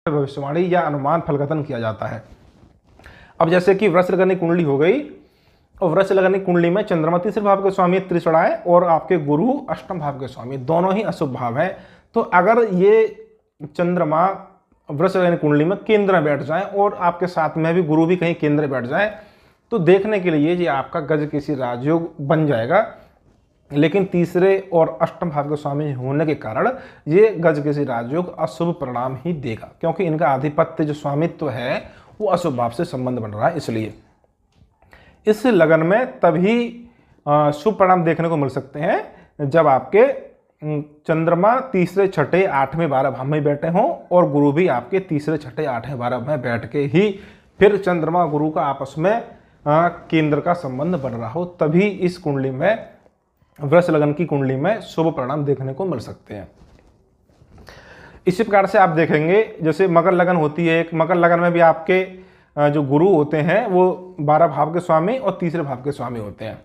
भविष्यवाणी या अनुमान फलकथन किया जाता है। अब जैसे कि वृश्चिक लगन की कुंडली हो गई, और वृश्चिक लगन की कुंडली में चंद्रमा तीसरे भाव के स्वामी त्रिशड़ा है और आपके गुरु अष्टम भाव के स्वामी, दोनों ही अशुभ भाव है। तो अगर ये चंद्रमा वृश्चिक लगन की कुंडली में केंद्र में बैठ जाए और आपके साथ में भी गुरु भी कहीं केंद्र में बैठ जाए, तो देखने के लिए ये आपका गजकेसरी राजयोग बन जाएगा। लेकिन तीसरे और अष्टम भाव के स्वामी होने के कारण ये गजकेसरी राजयोग अशुभ परिणाम ही देगा, क्योंकि इनका आधिपत्य जो स्वामित्व है वो अशुभ भाव से संबंध बन रहा है। इसलिए इस लगन में तभी शुभ परिणाम देखने को मिल सकते हैं जब आपके चंद्रमा तीसरे छठे आठवें 12 भाव में बैठे हों और गुरु भी आपके तीसरे छठे आठवें 12 में बैठ के ही फिर चंद्रमा गुरु का आपस में केंद्र का संबंध बन रहा हो, तभी इस कुंडली में वृश्चिक लगन की कुंडली में शुभ परिणाम देखने को मिल सकते हैं। इसी प्रकार से आप देखेंगे जैसे मकर लगन होती है, एक मकर लगन में भी आपके जो गुरु होते हैं वो 12 भाव के स्वामी और तीसरे भाव के स्वामी होते हैं,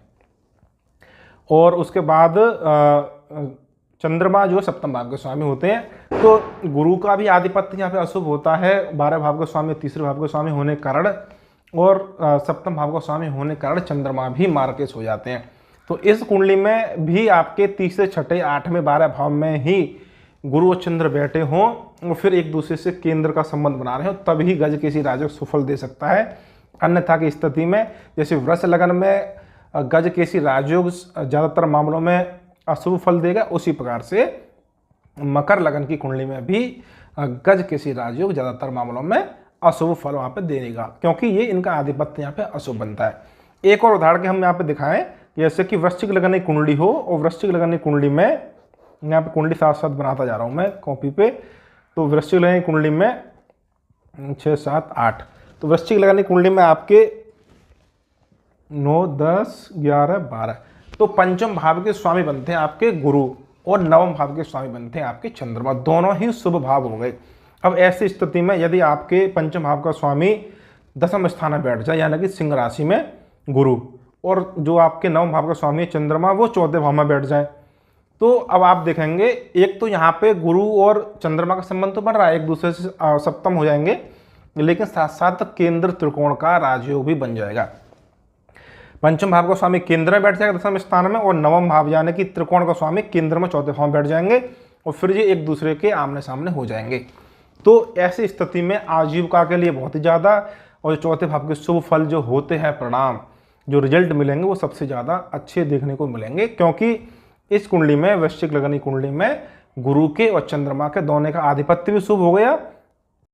और उसके बाद चंद्रमा जो सप्तम भाव के स्वामी होते हैं। तो गुरु का भी आधिपत्य यहाँ पे अशुभ होता है 12 भाव के स्वामी तीसरे भाव के स्वामी होने के कारण, और सप्तम भाव का स्वामी होने के कारण चंद्रमा भी मार्केश हो जाते हैं। तो इस कुंडली में भी आपके तीसरे छठे आठवें 12 भाव में ही गुरु और चंद्र बैठे हों और फिर एक दूसरे से केंद्र का संबंध बना रहे हो, तभी गजकेसरी राजयोग सुफल दे सकता है। अन्यथा की स्थिति में जैसे वृश्चिक लगन में गजकेसरी राजयोग ज़्यादातर मामलों में अशुभ फल देगा, उसी प्रकार से मकर लगन की कुंडली में भी गजकेसरी राजयोग ज़्यादातर मामलों में अशुभ फल वहाँ पे देगा, क्योंकि ये इनका आधिपत्य यहाँ पे अशुभ बनता है। एक और उदाहरण के हम यहाँ पे दिखाएं, जैसे कि वृश्चिक लगन की कुंडली हो और वृश्चिक लगन की कुंडली में यहाँ पे कुंडली साथ साथ बनाता जा रहा हूँ मैं कॉपी पे। तो वृश्चिक लगन की कुंडली में 6, 7, 8, तो वृश्चिक लगन की कुंडली में आपके 9, 10, 11, 12, तो पंचम भाव के स्वामी बनते हैं आपके गुरु और नवम भाव के स्वामी बनते हैं आपके चंद्रमा, दोनों ही शुभ भाव हो गए। अब ऐसी स्थिति में यदि आपके पंचम भाव का स्वामी दसम स्थान में बैठ जाए, यानी कि सिंह राशि में गुरु, और जो आपके नवम भाव का स्वामी चंद्रमा वो चौथे भाव में बैठ जाए, तो अब आप देखेंगे एक तो यहाँ पे गुरु और चंद्रमा का संबंध तो बढ़ रहा है, एक दूसरे से सप्तम हो जाएंगे, लेकिन साथ साथ केंद्र त्रिकोण का राजयोग भी बन जाएगा। पंचम भाव का स्वामी केंद्र में बैठ जाएगा दसम स्थान में, और नवम भाव यानी कि त्रिकोण का स्वामी केंद्र में चौथे भाव में बैठ जाएंगे, और फिर ये एक दूसरे के आमने सामने हो जाएंगे। तो ऐसी स्थिति में आजीविका के लिए बहुत ही ज़्यादा, और चौथे भाव के शुभ फल जो होते हैं, परिणाम जो रिजल्ट मिलेंगे वो सबसे ज़्यादा अच्छे देखने को मिलेंगे, क्योंकि इस कुंडली में वृश्चिक लगन की कुंडली में गुरु के और चंद्रमा के दोनों का आधिपत्य भी शुभ हो गया